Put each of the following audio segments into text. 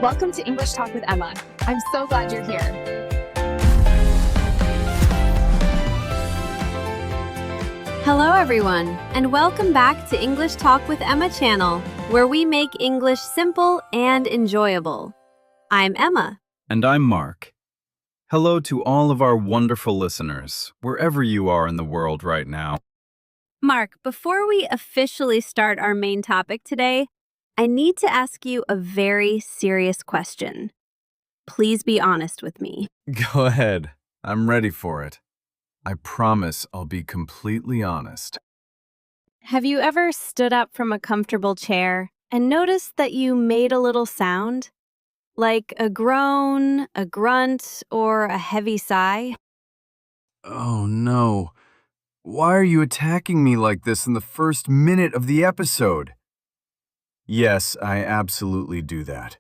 Welcome to English Talk with Emma. I'm so glad you're here. Hello everyone, and welcome back to English Talk with Emma channel, where we make English simple and enjoyable. I'm Emma. And I'm Mark. Hello to all of our wonderful listeners, wherever you are in the world right now. Mark, before we officially start our main topic today, I need to ask you a very serious question. Please be honest with me. Go ahead. I'm ready for it. I promise I'll be completely honest. Have you ever stood up from a comfortable chair and noticed that you made a little sound? Like a groan, a grunt, or a heavy sigh? Oh no. Why are you attacking me like this in the first minute of the episode? Yes, I absolutely do that.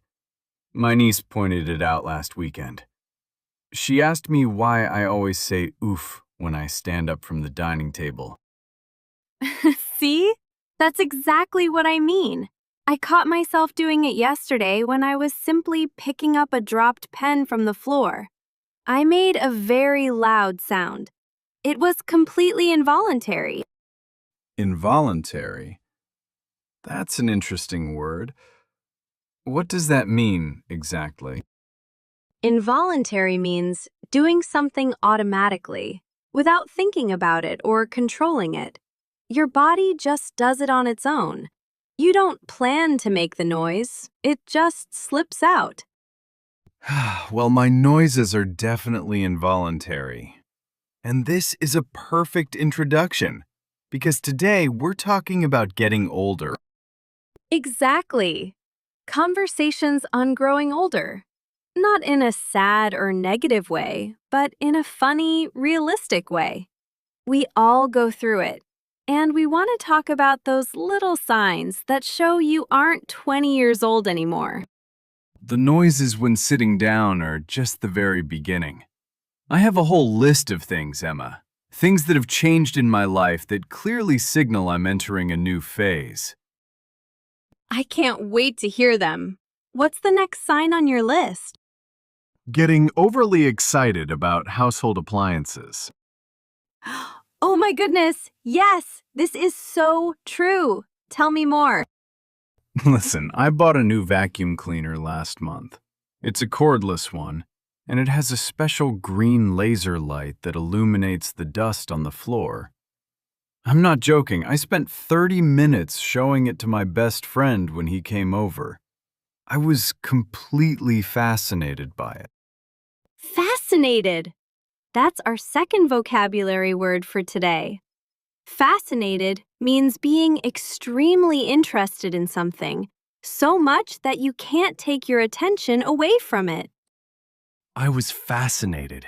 My niece pointed it out last weekend. She asked me why I always say oof when I stand up from the dining table. See? That's exactly what I mean. I caught myself doing it yesterday when I was simply picking up a dropped pen from the floor. I made a very loud sound. It was completely involuntary. Involuntary? That's an interesting word. What does that mean exactly? Involuntary means doing something automatically, without thinking about it or controlling it. Your body just does it on its own. You don't plan to make the noise, it just slips out. Well, my noises are definitely involuntary. And this is a perfect introduction, because today we're talking about getting older. Exactly. Conversations on growing older. Not in a sad or negative way, but in a funny, realistic way. We all go through it, and we want to talk about those little signs that show you aren't 20 years old anymore. The noises when sitting down are just the very beginning. I have a whole list of things, Emma. Things that have changed in my life that clearly signal I'm entering a new phase. I can't wait to hear them. What's the next sign on your list? Getting overly excited about household appliances. Oh my goodness, yes, this is so true. Tell me more. Listen, I bought a new vacuum cleaner last month. It's a cordless one, and it has a special green laser light that illuminates the dust on the floor. I'm not joking, I spent 30 minutes showing it to my best friend when he came over. I was completely fascinated by it. Fascinated. That's our second vocabulary word for today. Fascinated means being extremely interested in something, so much that you can't take your attention away from it. I was fascinated.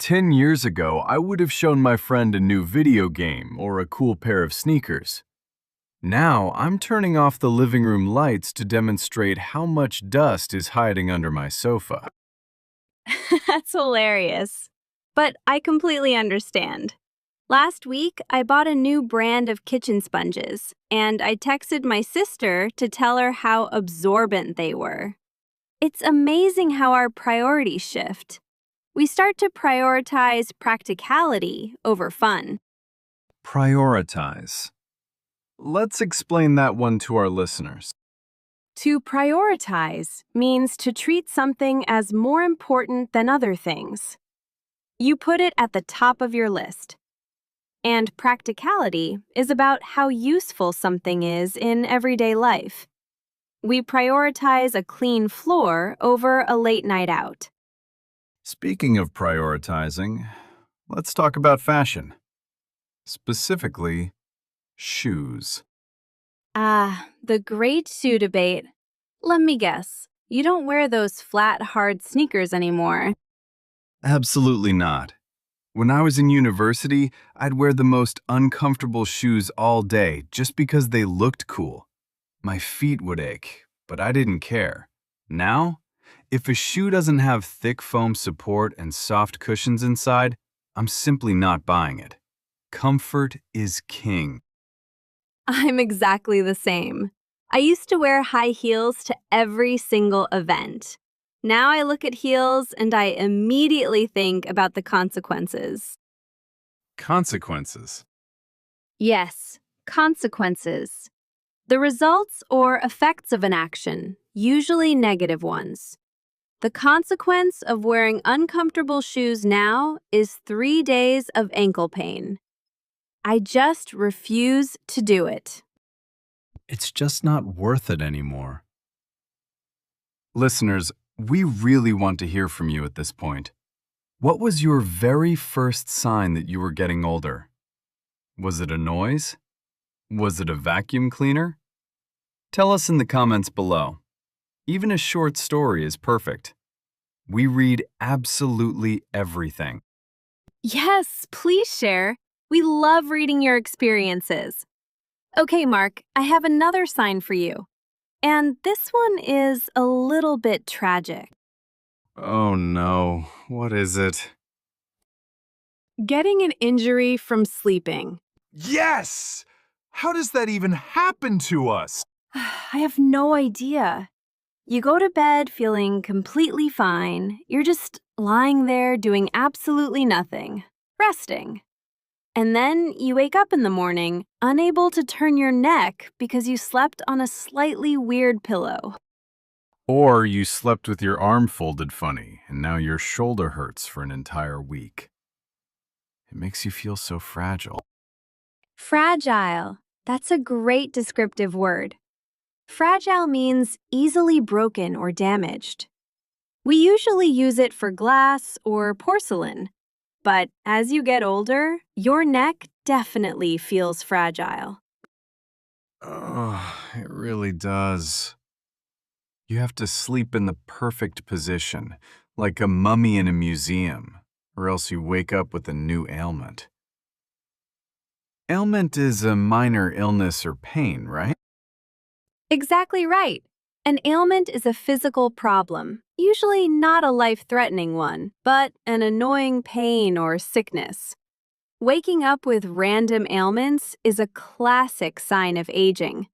10 years ago, I would have shown my friend a new video game or a cool pair of sneakers. Now, I'm turning off the living room lights to demonstrate how much dust is hiding under my sofa. That's hilarious. But I completely understand. Last week, I bought a new brand of kitchen sponges, and I texted my sister to tell her how absorbent they were. It's amazing how our priorities shift. We start to prioritize practicality over fun. Prioritize. Let's explain that one to our listeners. To prioritize means to treat something as more important than other things. You put it at the top of your list. And practicality is about how useful something is in everyday life. We prioritize a clean floor over a late night out. Speaking of prioritizing, let's talk about fashion. Specifically, shoes. The great shoe debate. Let me guess, you don't wear those flat, hard sneakers anymore. Absolutely not. When I was in university, I'd wear the most uncomfortable shoes all day just because they looked cool. My feet would ache, but I didn't care. Now, if a shoe doesn't have thick foam support and soft cushions inside, I'm simply not buying it. Comfort is king. I'm exactly the same. I used to wear high heels to every single event. Now I look at heels and I immediately think about the consequences. Consequences. Yes, consequences. The results or effects of an action, usually negative ones. The consequence of wearing uncomfortable shoes now is 3 days of ankle pain. I just refuse to do it. It's just not worth it anymore. Listeners, we really want to hear from you at this point. What was your very first sign that you were getting older? Was it a noise? Was it a vacuum cleaner? Tell us in the comments below. Even a short story is perfect. We read absolutely everything. Yes, please share. We love reading your experiences. Okay, Mark, I have another sign for you. And this one is a little bit tragic. Oh no, what is it? Getting an injury from sleeping. Yes! How does that even happen to us? I have no idea. You go to bed feeling completely fine. You're just lying there doing absolutely nothing, resting. And then you wake up in the morning, unable to turn your neck because you slept on a slightly weird pillow. Or you slept with your arm folded funny, and now your shoulder hurts for an entire week. It makes you feel so fragile. Fragile. That's a great descriptive word. Fragile means easily broken or damaged. We usually use it for glass or porcelain, but as you get older, your neck definitely feels fragile. Oh, it really does. You have to sleep in the perfect position, like a mummy in a museum, or else you wake up with a new ailment. Ailment is a minor illness or pain, right? Exactly right. An ailment is a physical problem, usually not a life-threatening one, but an annoying pain or sickness. Waking up with random ailments is a classic sign of aging.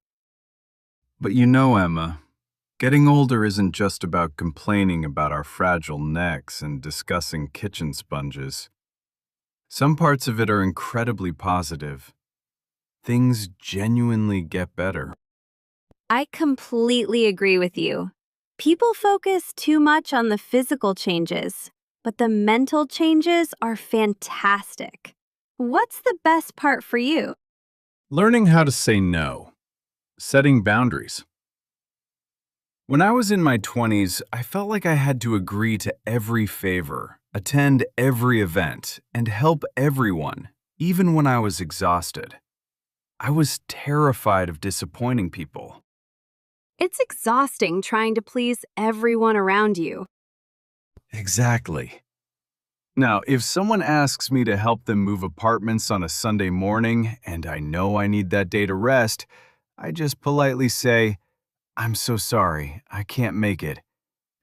But you know, Emma, getting older isn't just about complaining about our fragile necks and discussing kitchen sponges. Some parts of it are incredibly positive. Things genuinely get better. I completely agree with you. People focus too much on the physical changes, but the mental changes are fantastic. What's the best part for you? Learning how to say no. Setting boundaries. When I was in my 20s, I felt like I had to agree to every favor, attend every event, and help everyone, even when I was exhausted. I was terrified of disappointing people. It's exhausting trying to please everyone around you. Exactly. Now, if someone asks me to help them move apartments on a Sunday morning and I know I need that day to rest, I just politely say, "I'm so sorry, I can't make it."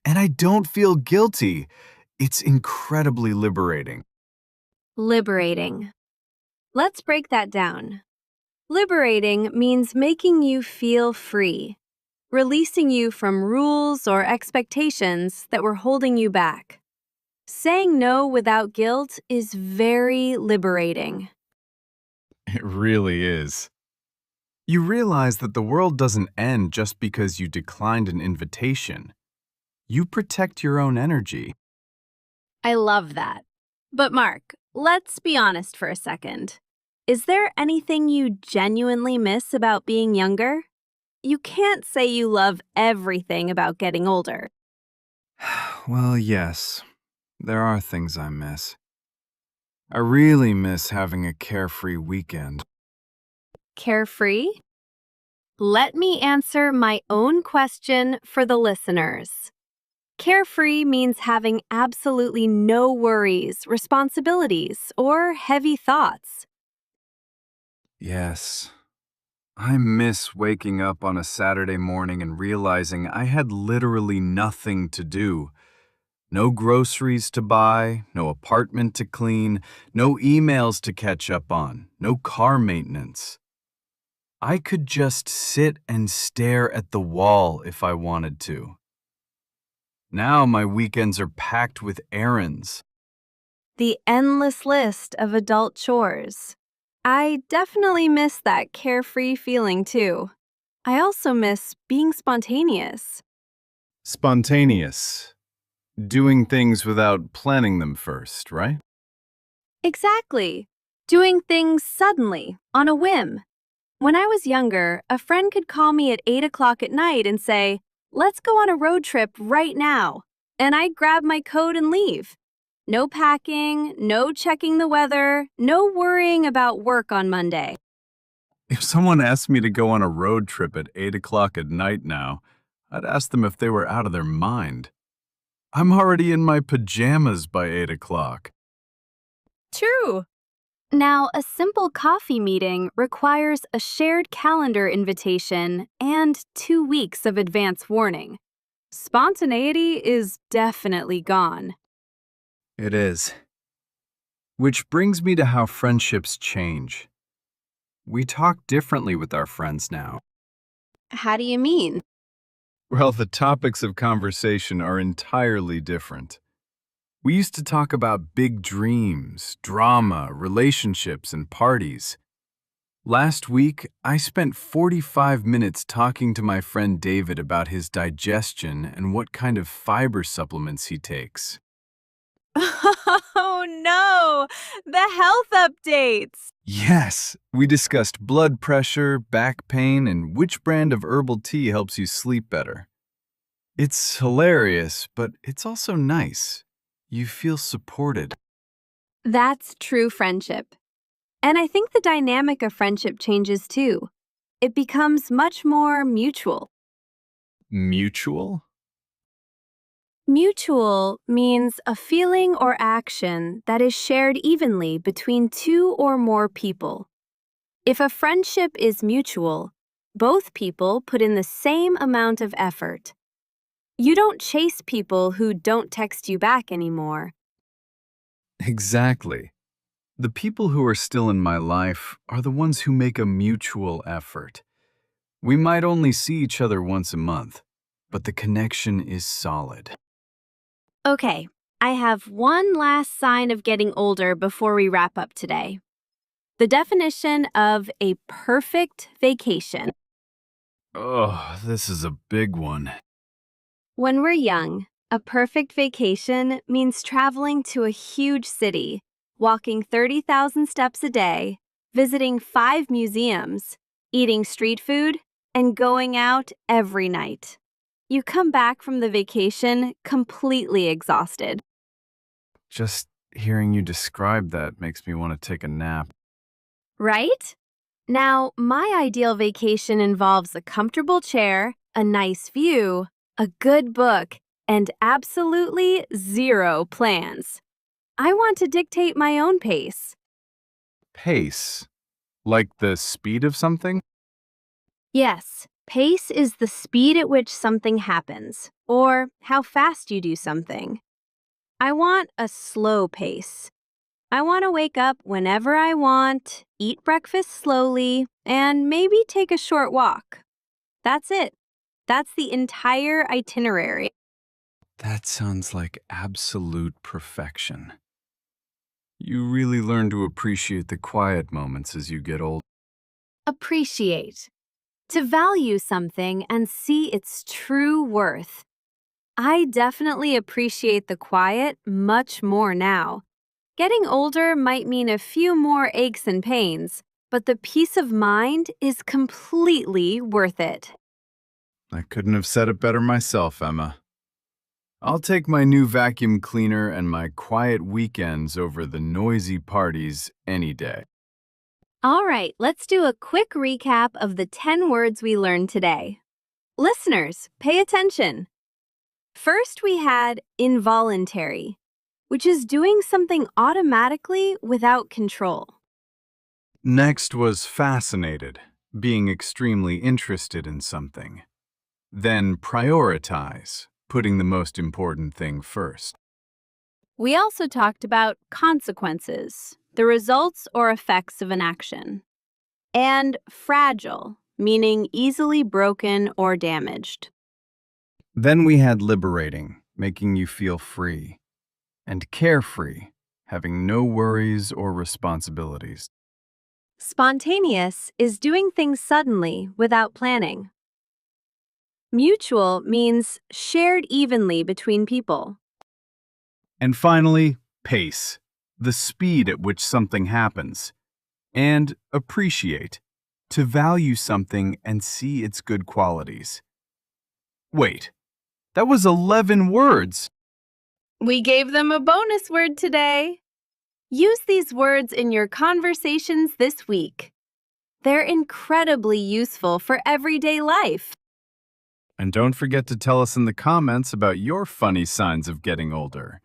And I don't feel guilty. It's incredibly liberating. Liberating. Let's break that down. Liberating means making you feel free, releasing you from rules or expectations that were holding you back. Saying no without guilt is very liberating. It really is. You realize that the world doesn't end just because you declined an invitation. You protect your own energy. I love that. But Mark, let's be honest for a second. Is there anything you genuinely miss about being younger? You can't say you love everything about getting older. Well, yes, there are things I miss. I really miss having a carefree weekend. Carefree? Let me answer my own question for the listeners. Carefree means having absolutely no worries, responsibilities, or heavy thoughts. Yes, I miss waking up on a Saturday morning and realizing I had literally nothing to do. No groceries to buy, no apartment to clean, no emails to catch up on, no car maintenance. I could just sit and stare at the wall if I wanted to. Now my weekends are packed with errands. The endless list of adult chores. I definitely miss that carefree feeling too. I also miss being spontaneous. Spontaneous. Doing things without planning them first, right? Exactly. Doing things suddenly, on a whim. When I was younger, a friend could call me at 8 o'clock at night and say, "Let's go on a road trip right now." And I'd grab my coat and leave. No packing, no checking the weather, no worrying about work on Monday. If someone asked me to go on a road trip at 8 o'clock at night now, I'd ask them if they were out of their mind. I'm already in my pajamas by 8 o'clock. True. Now, a simple coffee meeting requires a shared calendar invitation and 2 weeks of advance warning. Spontaneity is definitely gone. It is. Which brings me to how friendships change. We talk differently with our friends now. How do you mean? Well, the topics of conversation are entirely different. We used to talk about big dreams, drama, relationships, and parties. Last week, I spent 45 minutes talking to my friend David about his digestion and what kind of fiber supplements he takes. Oh no! The health updates! Yes, we discussed blood pressure, back pain, and which brand of herbal tea helps you sleep better. It's hilarious, but it's also nice. You feel supported. That's true friendship. And I think the dynamic of friendship changes too. It becomes much more mutual. Mutual? Mutual means a feeling or action that is shared evenly between two or more people. If a friendship is mutual, both people put in the same amount of effort. You don't chase people who don't text you back anymore. Exactly. The people who are still in my life are the ones who make a mutual effort. We might only see each other once a month, but the connection is solid. Okay, I have one last sign of getting older before we wrap up today. The definition of a perfect vacation. Oh, this is a big one. When we're young, a perfect vacation means traveling to a huge city, walking 30,000 steps a day, visiting 5 museums, eating street food, and going out every night. You come back from the vacation completely exhausted. Just hearing you describe that makes me want to take a nap. Right? Now, my ideal vacation involves a comfortable chair, a nice view, a good book, and absolutely zero plans. I want to dictate my own pace. Pace? Like the speed of something? Yes, pace is the speed at which something happens, or how fast you do something. I want a slow pace. I want to wake up whenever I want, eat breakfast slowly, and maybe take a short walk. That's it. That's the entire itinerary. That sounds like absolute perfection. You really learn to appreciate the quiet moments as you get older. Appreciate. To value something and see its true worth. I definitely appreciate the quiet much more now. Getting older might mean a few more aches and pains, but the peace of mind is completely worth it. I couldn't have said it better myself, Emma. I'll take my new vacuum cleaner and my quiet weekends over the noisy parties any day. All right, let's do a quick recap of the 10 words we learned today. Listeners, pay attention. First, we had involuntary, which is doing something automatically without control. Next was fascinated, being extremely interested in something. Then prioritize, putting the most important thing first. We also talked about consequences, the results or effects of an action. And fragile, meaning easily broken or damaged. Then we had liberating, making you feel free, and carefree, having no worries or responsibilities. Spontaneous is doing things suddenly without planning. Mutual means shared evenly between people. And finally, pace, the speed at which something happens. And appreciate, to value something and see its good qualities. Wait, that was 11 words. We gave them a bonus word today. Use these words in your conversations this week. They're incredibly useful for everyday life. And don't forget to tell us in the comments about your funny signs of getting older.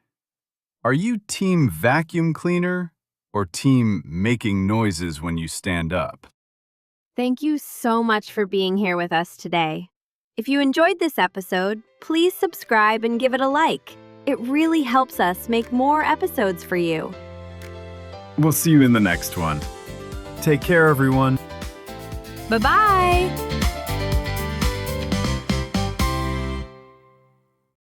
Are you team vacuum cleaner or team making noises when you stand up? Thank you so much for being here with us today. If you enjoyed this episode, please subscribe and give it a like. It really helps us make more episodes for you. We'll see you in the next one. Take care, everyone. Bye-bye!